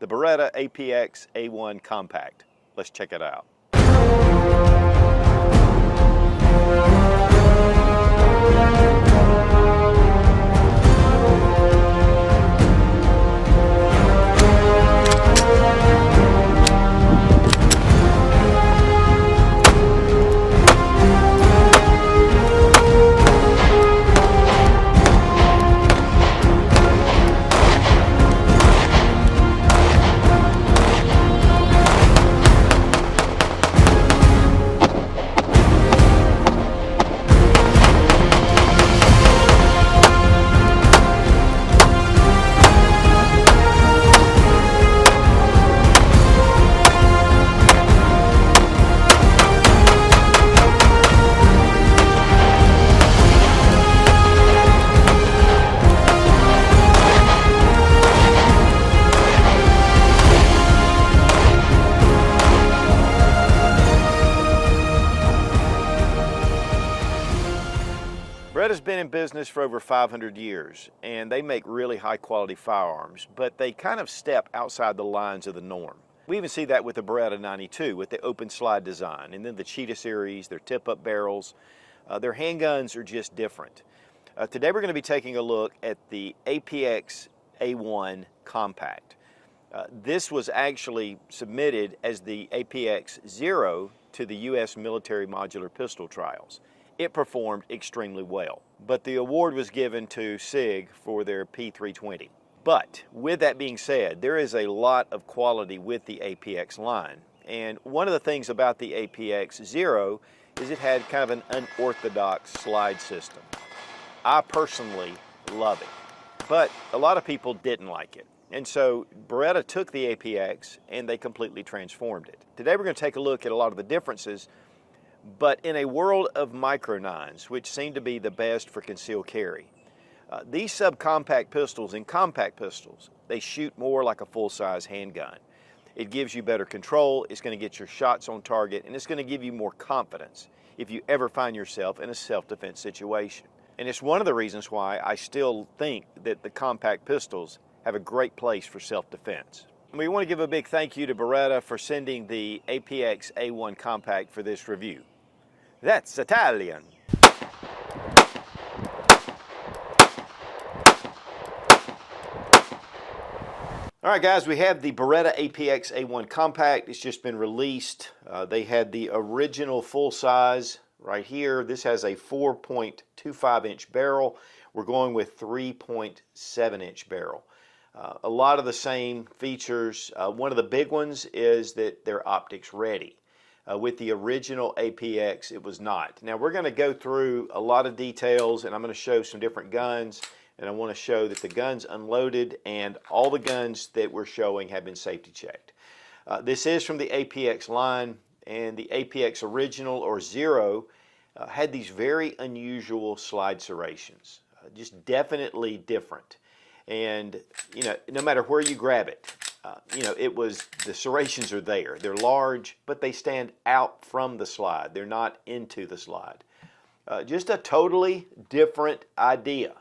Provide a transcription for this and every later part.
the Beretta APX A1 Compact. Let's check it out. Beretta's been in business for over 500 years, and they make really high quality firearms, but they kind of step outside the lines of the norm. We even see that with the Beretta 92 with the open slide design, and then the Cheetah series, their tip-up barrels. Their handguns are just different. Today we're going to be taking a look at the APX A1 Compact. This was actually submitted as the APX 0 to the US Military Modular Pistol Trials. It performed extremely well, but the award was given to SIG for their P320. But with that being said, there is a lot of quality with the APX line, and one of the things about the APX 0 is it had kind of an unorthodox slide system. I personally love it, but a lot of people didn't like it. And so Beretta took the APX and they completely transformed it. Today we're going to take a look at a lot of the differences, but in a world of micro nines, which seem to be the best for concealed carry, these subcompact pistols and compact pistols, they shoot more like a full-size handgun. It gives you better control, it's going to get your shots on target, and it's going to give you more confidence if you ever find yourself in a self-defense situation. And it's one of the reasons why I still think that the compact pistols have a great place for self-defense. We want to give a big thank you to Beretta for sending the APX A1 Compact for this review. That's Italian. All right, guys, we have the Beretta APX A1 Compact. It's just been released. They had the original full size right here. This has a 4.25 inch barrel. We're going with 3.7 inch barrel. A lot of the same features. One of the big ones is that they're optics ready. With the original APX, it was not. Now we're going to go through a lot of details, and I'm going to show some different guns, and I want to show that the guns unloaded and all the guns that we're showing have been safety checked. This is from the APX line, and the APX original or 0 had these very unusual slide serrations, just definitely different. And you know, no matter where you grab it, you know, the serrations are there. They're large, but they stand out from the slide. They're not into the slide. Just a totally different idea.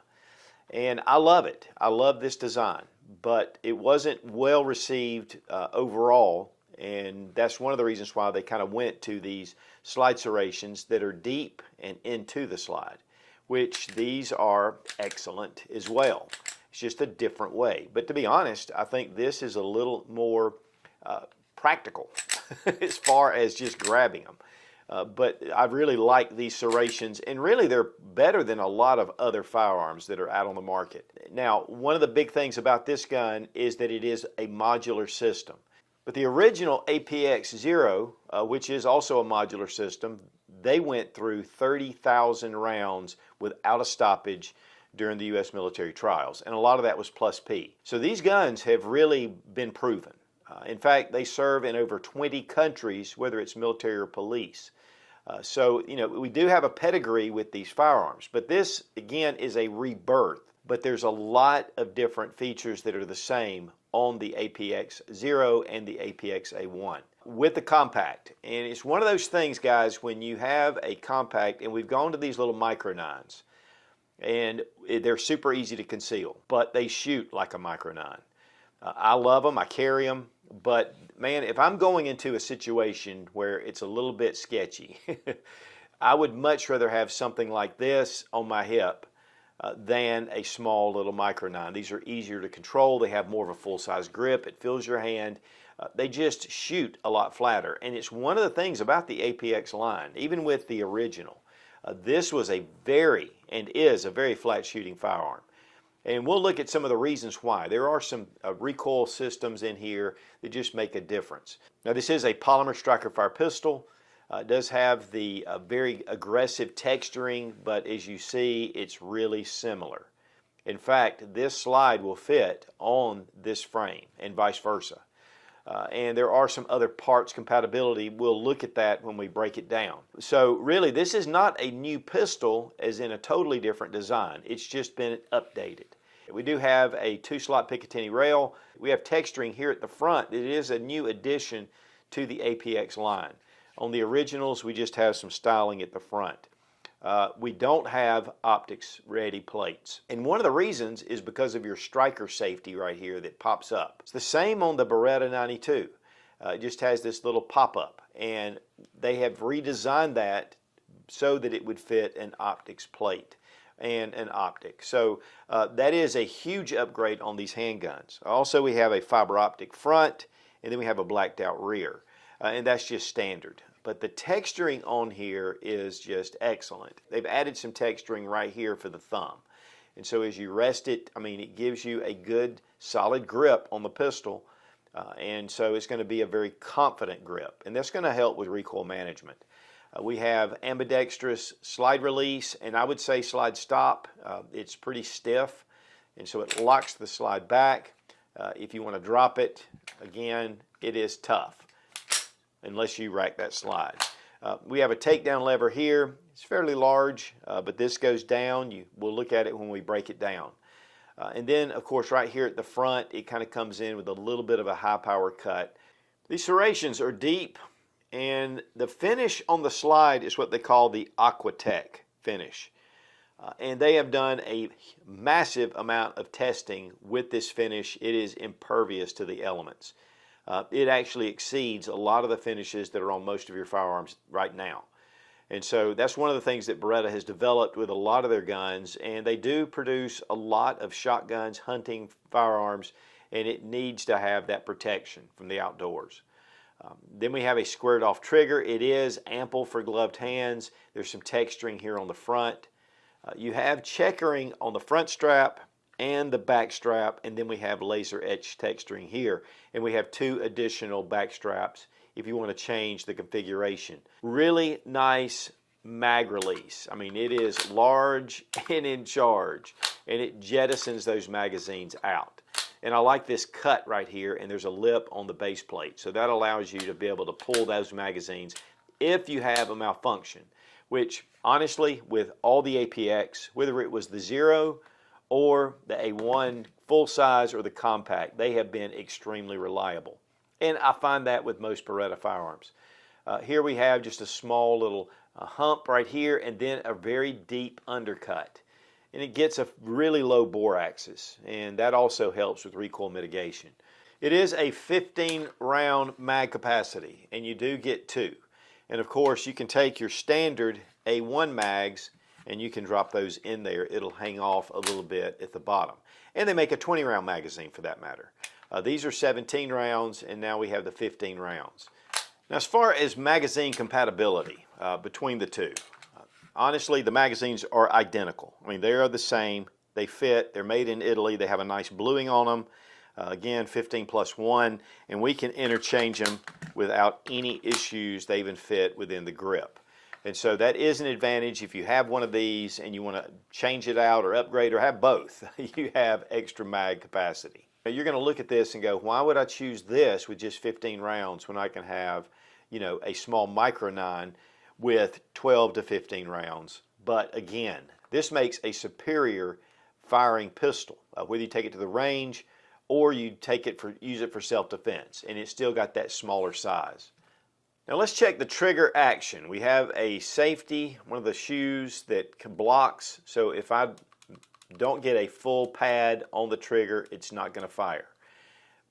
And I love it. I love this design, but it wasn't well received overall. And that's one of the reasons why they kind of went to these slide serrations that are deep and into the slide, which these are excellent as well. It's just a different way. But to be honest, I think this is a little more practical as far as just grabbing them. But I really like these serrations, and really they're better than a lot of other firearms that are out on the market. Now, one of the big things about this gun is that it is a modular system. But the original APX 0, which is also a modular system, they went through 30,000 rounds without a stoppage during the US military trials, and a lot of that was plus P. So these guns have really been proven. In fact, they serve in over 20 countries, whether it's military or police. So, you know, we do have a pedigree with these firearms, but this, again, is a rebirth. But there's a lot of different features that are the same on the APX 0 and the APX A1 with the compact. And it's one of those things, guys, when you have a compact, and we've gone to these little micro nines, and they're super easy to conceal, but they shoot like a micro 9. I love them, I carry them, but man, if I'm going into a situation where it's a little bit sketchy, I would much rather have something like this on my hip than a small little micro 9. These are easier to control, they have more of a full-size grip, it fills your hand, they just shoot a lot flatter. And it's one of the things about the APX line, even with the original. This was a very, and is a very flat shooting firearm. And we'll look at some of the reasons why. There are some recoil systems in here that just make a difference. Now this is a polymer striker fire pistol. It does have the very aggressive texturing, but as you see, it's really similar. In fact, this slide will fit on this frame and vice versa. And there are some other parts compatibility. We'll look at that when we break it down. So really, this is not a new pistol as in a totally different design. It's just been updated. We do have a 2-slot Picatinny rail. We have texturing here at the front. It is a new addition to the APX line. On the originals, we just have some styling at the front. We don't have optics ready plates. And one of the reasons is because of your striker safety right here that pops up. It's the same on the Beretta 92. It just has this little pop-up. And they have redesigned that so that it would fit an optics plate and an optic. So that is a huge upgrade on these handguns. Also, we have a fiber optic front, and then we have a blacked out rear. And that's just standard. But the texturing on here is just excellent. They've added some texturing right here for the thumb. And so as you rest it, I mean, it gives you a good solid grip on the pistol. And so it's going to be a very confident grip. And that's going to help with recoil management. We have ambidextrous slide release, and I would say slide stop. It's pretty stiff, and so it locks the slide back. If you want to drop it, again, it is tough unless you rack that slide. We have a takedown lever here. It's fairly large, but this goes down. We'll look at it when we break it down. And then, of course, right here at the front, it kind of comes in with a little bit of a high power cut. These serrations are deep, and the finish on the slide is what they call the Aquatech finish. And they have done a massive amount of testing with this finish. It is impervious to the elements. It actually exceeds a lot of the finishes that are on most of your firearms right now. And so that's one of the things that Beretta has developed with a lot of their guns, and they do produce a lot of shotguns, hunting firearms, and it needs to have that protection from the outdoors. Then we have a squared off trigger. It is ample for gloved hands. There's some texturing here on the front. You have checkering on the front strap and the back strap, and then we have laser etched texturing here. And we have 2 additional back straps if you want to change the configuration. Really nice mag release. I mean, it is large and in charge, and it jettisons those magazines out. And I like this cut right here, and there's a lip on the base plate. So that allows you to be able to pull those magazines if you have a malfunction, which honestly, with all the APX, whether it was the Zero or the A1 full size or the compact, they have been extremely reliable. And I find that with most Beretta firearms. Here we have just a small little hump right here, and then a very deep undercut. And it gets a really low bore axis, and that also helps with recoil mitigation. It is a 15 round mag capacity, and you do get 2. And of course, you can take your standard A1 mags and you can drop those in there. It'll hang off a little bit at the bottom. And they make a 20 round magazine for that matter. These are 17 rounds, and now we have the 15 rounds. Now, as far as magazine compatibility between the two, honestly, the magazines are identical. I mean, they are the same. They fit. They're made in Italy. They have a nice bluing on them. Again, 15+1, and we can interchange them without any issues. They even fit within the grip. And so that is an advantage if you have one of these and you want to change it out or upgrade or have both. You have extra mag capacity. Now, you're going to look at this and go, why would I choose this with just 15 rounds when I can have, you know, a small micro 9 with 12 to 15 rounds? But again, this makes a superior firing pistol, whether you take it to the range or you take it for use it for self-defense, and it's still got that smaller size. Now let's check the trigger action. We have a safety, one of the shoes that blocks, so if I don't get a full pad on the trigger, it's not going to fire.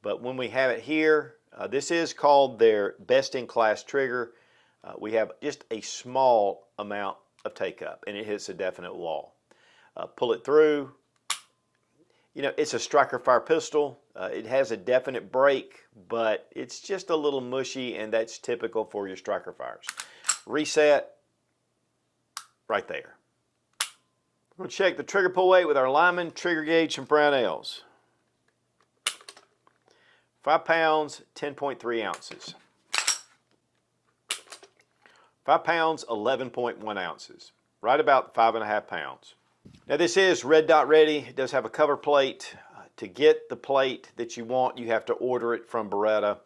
But when we have it here, this is called their best-in-class trigger. We have just a small amount of take-up, and it hits a definite wall. Pull it through. You know, it's a striker fire pistol. It has a definite break, but it's just a little mushy, and that's typical for your striker fires. Reset right there. We're going to check the trigger pull weight with our Lyman trigger gauge from Brownells. 5 pounds, 10.3 ounces. 5 pounds, 11.1 ounces. Right about 5.5 pounds. Now this is red dot ready. It does have a cover plate. To get the plate that you want, you have to order it from Beretta.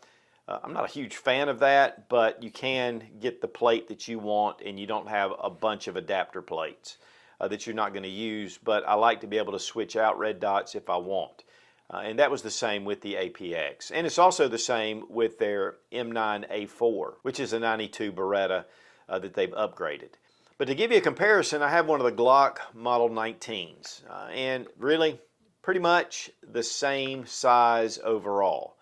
I'm not a huge fan of that, but you can get the plate that you want, and you don't have a bunch of adapter plates that you're not going to use. But I like to be able to switch out red dots if I want. And that was the same with the APX. And it's also the same with their M9A4, which is a 92 Beretta that they've upgraded. But to give you a comparison, I have one of the Glock Model 19s. And really, pretty much the same size overall.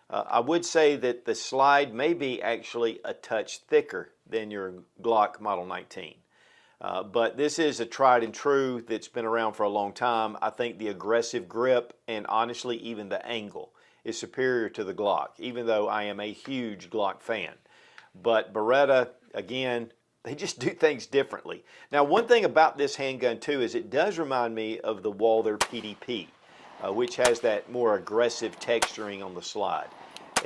I would say that the slide may be actually a touch thicker than your Glock Model 19. But this is a tried and true that's been around for a long time. I think the aggressive grip and honestly even the angle is superior to the Glock, even though I am a huge Glock fan. But Beretta, again, they just do things differently. Now, one thing about this handgun too is it does remind me of the Walther PDP, which has that more aggressive texturing on the slide.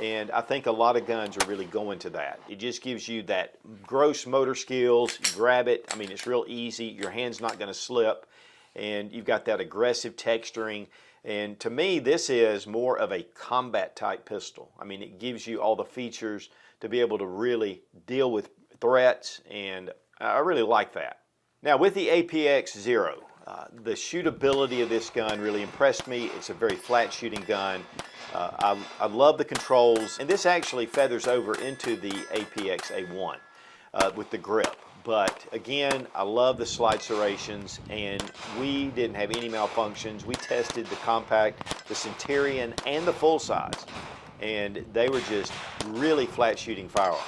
And I think a lot of guns are really going to that. It just gives you that gross motor skills. You grab it. I mean, it's real easy. Your hand's not going to slip. And you've got that aggressive texturing. And to me, this is more of a combat type pistol. I mean, it gives you all the features to be able to really deal with threats. And I really like that. Now, with the APX Zero, the shootability of this gun really impressed me. It's a very flat shooting gun. I love the controls, and this actually feathers over into the APX A1 with the grip. But again, I love the slide serrations, and we didn't have any malfunctions. We tested the compact, the Centurion, and the full size, and they were just really flat shooting firearms.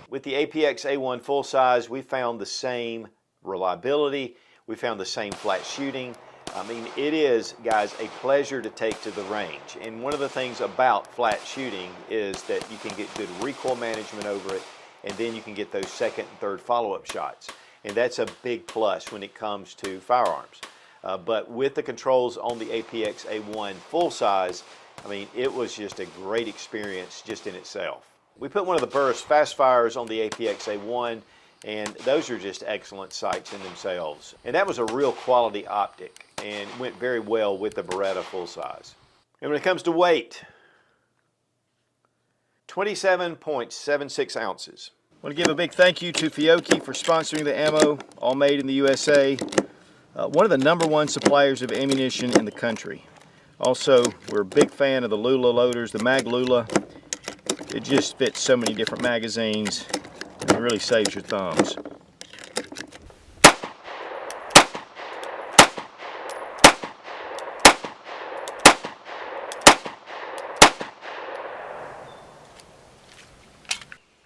With the APX A1 full size, we found the same reliability. We found the same flat shooting. I mean, it is, guys, a pleasure to take to the range. And one of the things about flat shooting is that you can get good recoil management over it, and then you can get those second and third follow-up shots. And that's a big plus when it comes to firearms. But with the controls on the APX A1 full size, I mean, it was just a great experience just in itself. We put one of the Burris fast fires on the APX A1, and those are just excellent sights in themselves. And that was a real quality optic and went very well with the Beretta full size. And when it comes to weight, 27.76 ounces. I want to give a big thank you to Fiocchi for sponsoring the ammo, all made in the USA. One of the #1 suppliers of ammunition in the country. Also, we're a big fan of the Lula loaders, the Mag Lula. It just fits so many different magazines. It really saves your thumbs.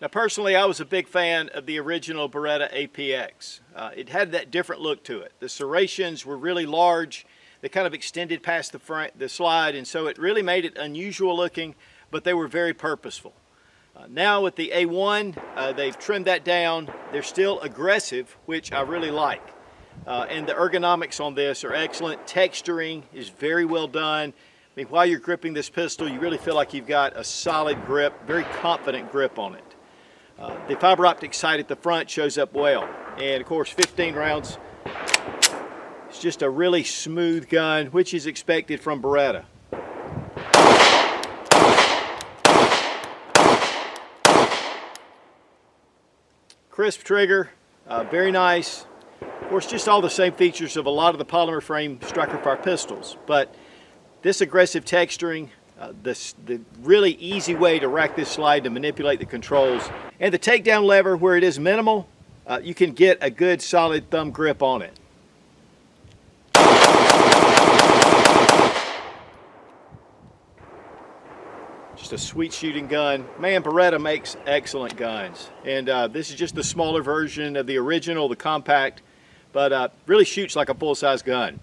Now personally, I was a big fan of the original Beretta APX. It had that different look to it. The serrations were really large. They kind of extended past the slide, and so it really made it unusual looking, but they were very purposeful. Now with the A1, they've trimmed that down. They're still aggressive, which I really like. And the ergonomics on this are excellent. Texturing is very well done. I mean, while you're gripping this pistol, you really feel like you've got a solid grip, very confident grip on it. The fiber optic sight at the front shows up well. And of course, 15 rounds. It's just a really smooth gun, which is expected from Beretta. Crisp trigger, very nice. Of course, just all the same features of a lot of the polymer frame striker fire pistols, but this aggressive texturing, the really easy way to rack this slide to manipulate the controls, and the takedown lever where it is minimal, you can get a good solid thumb grip on it. a sweet shooting gun. Man, Beretta makes excellent guns. And this is just the smaller version of the original, the compact, but really shoots like a full-size gun.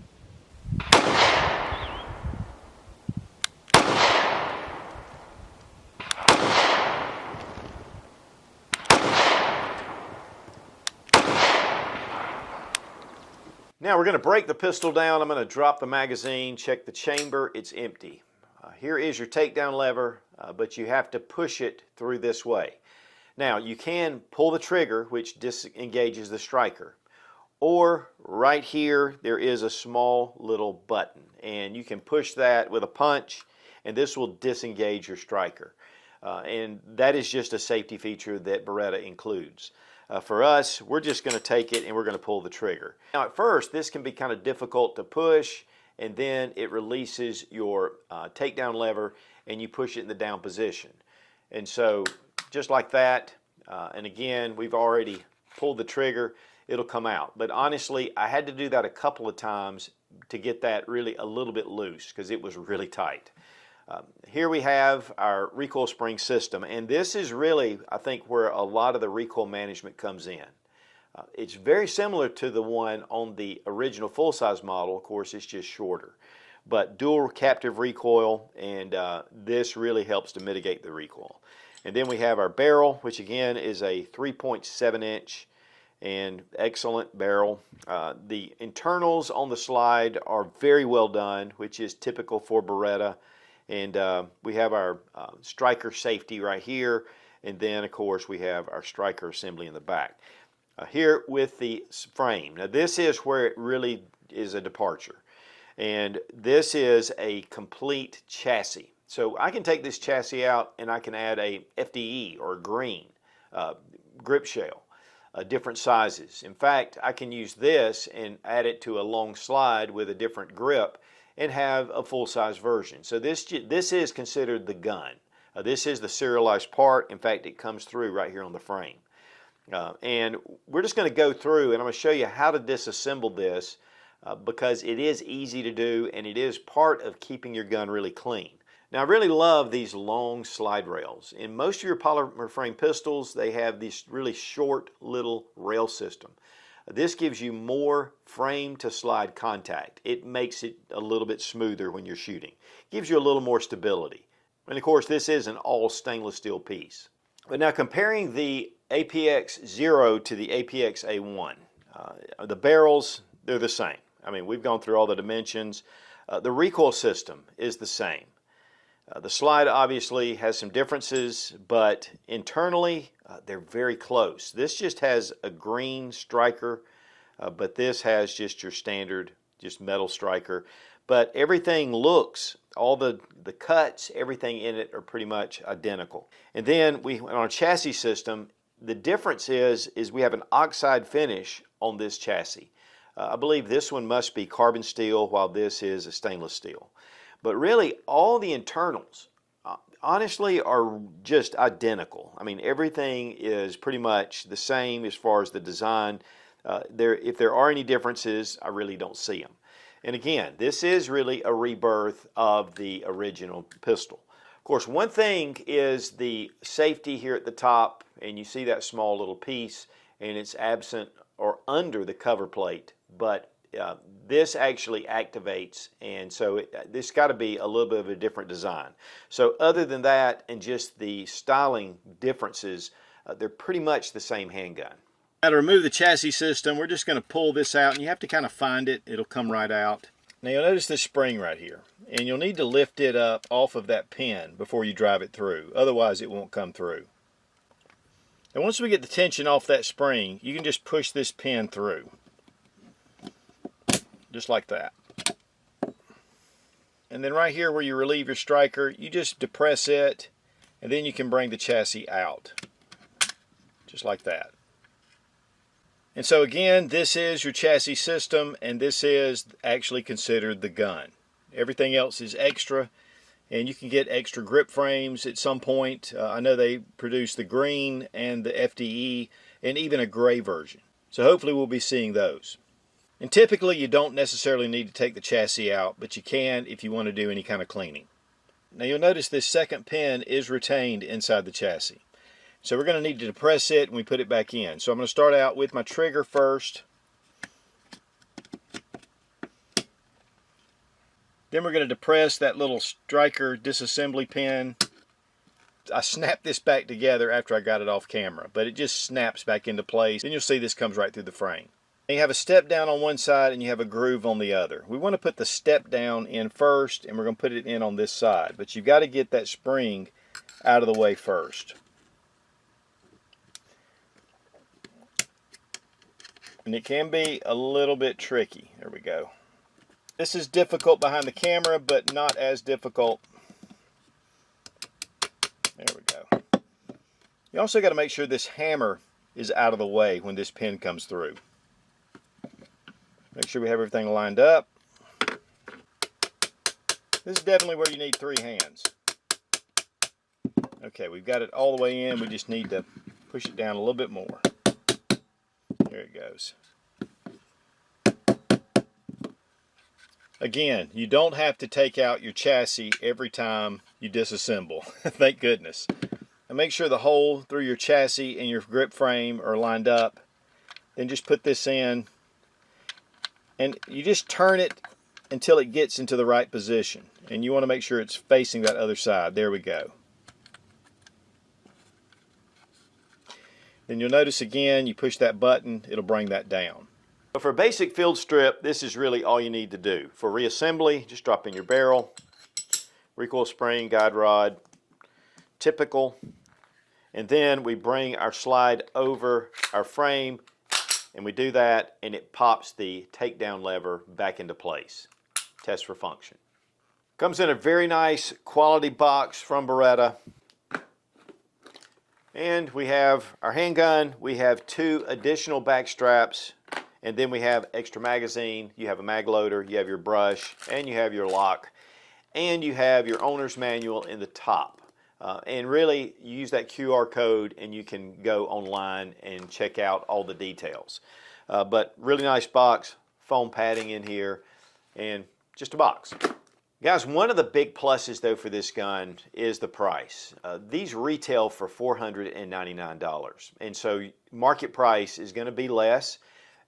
Now we're going to break the pistol down. I'm going to drop the magazine, check the chamber, it's empty. Here is your takedown lever, but you have to push it through this way. Now you can pull the trigger, which disengages the striker, or right here there is a small little button, and you can push that with a punch, and this will disengage your striker. And that is just a safety feature that Beretta includes. For us, we're just going to take it and we're going to pull the trigger. Now at first this can be kind of difficult to push, and then it releases your takedown lever and you push it in the down position. And so just like that, and again we've already pulled the trigger, it'll come out. But honestly, I had to do that a couple of times to get that really a little bit loose because it was really tight. Here we have our recoil spring system, and this is really, I think, where a lot of the recoil management comes in. It's very similar to the one on the original full-size model. Of course, it's just shorter, but dual captive recoil, and this really helps to mitigate the recoil. And then we have our barrel, which again is a 3.7 inch and excellent barrel. The internals on the slide are very well done, which is typical for Beretta. And we have our striker safety right here, and then of course we have our striker assembly in the back. Here with the frame. Now this is where it really is a departure, and this is a complete chassis. So I can take this chassis out and I can add a FDE or a green grip shell, different sizes. In fact, I can use this and add it to a long slide with a different grip and have a full-size version. So this is considered the gun. This is the serialized part. In fact, it comes through right here on the frame. And we're just going to go through and I'm going to show you how to disassemble this because it is easy to do and it is part of keeping your gun really clean. Now I really love these long slide rails. In most of your polymer frame pistols, they have this really short little rail system. This gives you more frame to slide contact. It makes it a little bit smoother when you're shooting. Gives you a little more stability. And of course this is an all stainless steel piece. But now comparing the APX 0 to the APX A1, the barrels, they're the same. I mean, we've gone through all the dimensions. The recoil system is the same. The slide obviously has some differences, but internally they're very close. This just has a green striker, but this has just your standard, just metal striker. But everything looks, all the cuts, everything in it are pretty much identical. And then on our chassis system, the difference is we have an oxide finish on this chassis. I believe this one must be carbon steel, while this is a stainless steel. But really, all the internals, honestly, are just identical. I mean, everything is pretty much the same as far as the design. If there are any differences, I really don't see them. And again, this is really a rebirth of the original pistol. Of course, one thing is the safety here at the top, and you see that small little piece, and it's absent or under the cover plate, but this actually activates, and so this got to be a little bit of a different design. So other than that and just the styling differences, they're pretty much the same handgun. Now to remove the chassis system, we're just going to pull this out, and you have to kind of find it. It'll come right out. Now you'll notice this spring right here, and you'll need to lift it up off of that pin before you drive it through. Otherwise it won't come through. And once we get the tension off that spring, you can just push this pin through. Just like that. And then right here where you relieve your striker, you just depress it, and then you can bring the chassis out. Just like that. And so again, this is your chassis system, and this is actually considered the gun. Everything else is extra, and you can get extra grip frames at some point. I know they produce the green and the FDE and even a gray version. So hopefully we'll be seeing those. And typically you don't necessarily need to take the chassis out, but you can if you want to do any kind of cleaning. Now you'll notice this second pin is retained inside the chassis. So we're going to need to depress it when we put it back in. So I'm going to start out with my trigger first. Then we're going to depress that little striker disassembly pin. I snapped this back together after I got it off camera, but it just snaps back into place. Then you'll see this comes right through the frame. And you have a step down on one side and you have a groove on the other. We want to put the step down in first, and we're going to put it in on this side. But you've got to get that spring out of the way first. And it can be a little bit tricky. There we go. This is difficult behind the camera, but not as difficult. There we go. You also got to make sure this hammer is out of the way when this pin comes through. Make sure we have everything lined up. This is definitely where you need 3 hands. Okay, we've got it all the way in. We just need to push it down a little bit more. There it goes. Again, you don't have to take out your chassis every time you disassemble. Thank goodness. And make sure the hole through your chassis and your grip frame are lined up. Then just put this in. And you just turn it until it gets into the right position. And you want to make sure it's facing that other side. There we go. Then you'll notice again, you push that button, it'll bring that down. For a basic field strip, this is really all you need to do. For reassembly, just drop in your barrel, recoil spring, guide rod, typical. And then we bring our slide over our frame, and we do that, and it pops the takedown lever back into place. Test for function. Comes in a very nice quality box from Beretta. And we have our handgun, we have 2 additional back straps, and then we have extra magazine, you have a mag loader, you have your brush, and you have your lock, and you have your owner's manual in the top. And really, you use that QR code and you can go online and check out all the details. But really nice box, foam padding in here, and just a box. Guys, one of the big pluses though for this gun is the price. These retail for $499, and so market price is going to be less,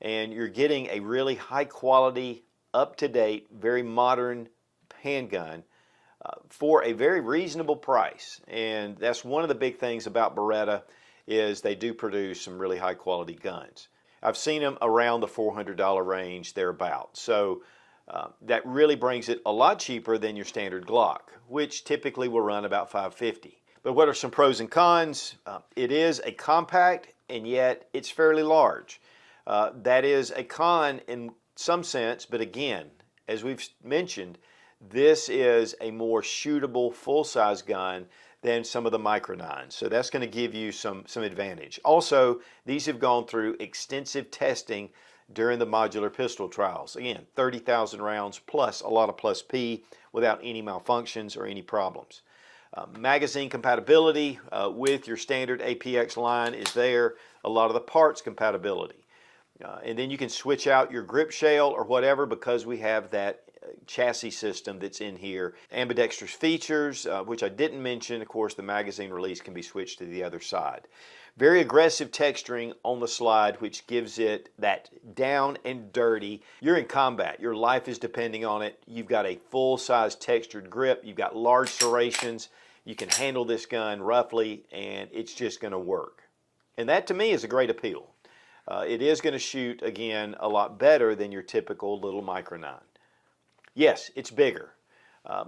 and you're getting a really high quality, up-to-date, very modern handgun for a very reasonable price. And that's one of the big things about Beretta, is they do produce some really high quality guns. I've seen them around the $400 range, thereabouts. So that really brings it a lot cheaper than your standard Glock, which typically will run about $550. But what are some pros and cons? It is a compact, and yet it's fairly large. That is a con in some sense, but again, as we've mentioned, this is a more shootable full-size gun than some of the Micro 9s. So that's going to give you some advantage. Also, these have gone through extensive testing during the Modular Pistol Trials. Again, 30,000 rounds plus a lot of plus P without any malfunctions or any problems. Magazine compatibility with your standard APX line is there. A lot of the parts compatibility. And then you can switch out your grip shell or whatever, because we have that chassis system that's in here. Ambidextrous features, which I didn't mention. Of course, the magazine release can be switched to the other side. Very aggressive texturing on the slide, which gives it that down and dirty. You're in combat. Your life is depending on it. You've got a full-size textured grip. You've got large serrations. You can handle this gun roughly, and it's just going to work. And that, to me, is a great appeal. It is going to shoot, again, a lot better than your typical little Micro 9. Yes, it's bigger,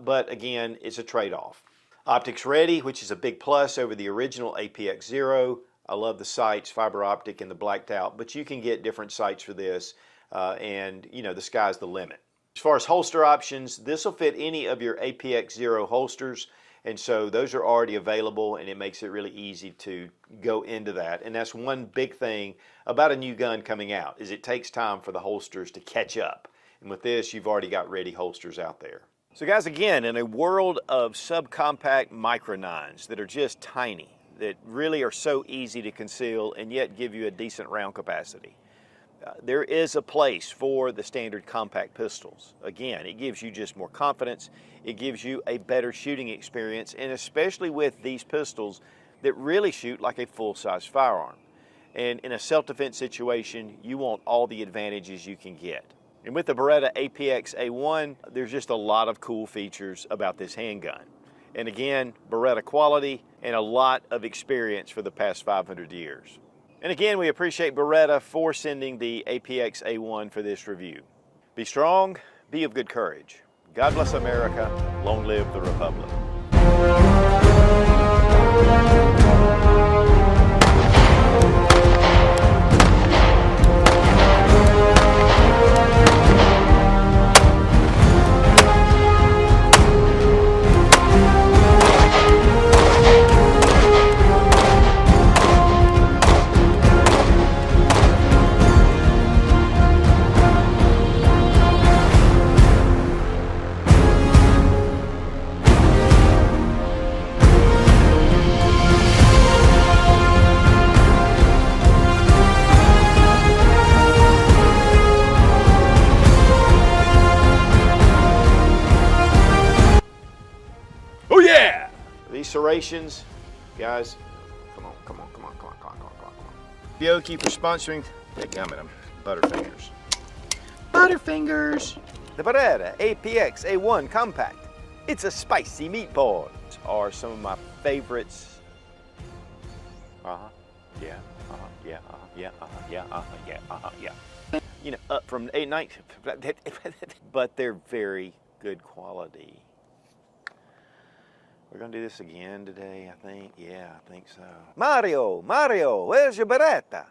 but again, it's a trade-off. Optics ready, which is a big plus over the original APX0. I love the sights, fiber optic and the blacked out, but you can get different sights for this, and you know, the sky's the limit. As far as holster options, this will fit any of your APX0 holsters, and so those are already available, and it makes it really easy to go into that. And that's one big thing about a new gun coming out, is it takes time for the holsters to catch up. And with this, you've already got ready holsters out there. So guys, again, in a world of subcompact Micro 9s that are just tiny, that really are so easy to conceal and yet give you a decent round capacity, There is a place for the standard compact pistols. Again, it gives you just more confidence. It gives you a better shooting experience, and especially with these pistols that really shoot like a full-size firearm. And in a self-defense situation, you want all the advantages you can get. And with the Beretta APX A1, there's just a lot of cool features about this handgun. And again, Beretta quality and a lot of experience for the past 500 years. And again, we appreciate Beretta for sending the APX A1 for this review. Be strong, be of good courage. God bless America, long live the Republic. Oh yeah! These serrations, guys, come on. Fiocchi for sponsoring. Dadgummit 'em. Butterfingers. Butterfingers! The Beretta APX A1 Compact. It's a spicy meatball. Are some of my favorites. You know, up from 8-9, but they're very good quality. We're gonna do this again today, I think. Yeah, I think so. Mario, where's your Beretta?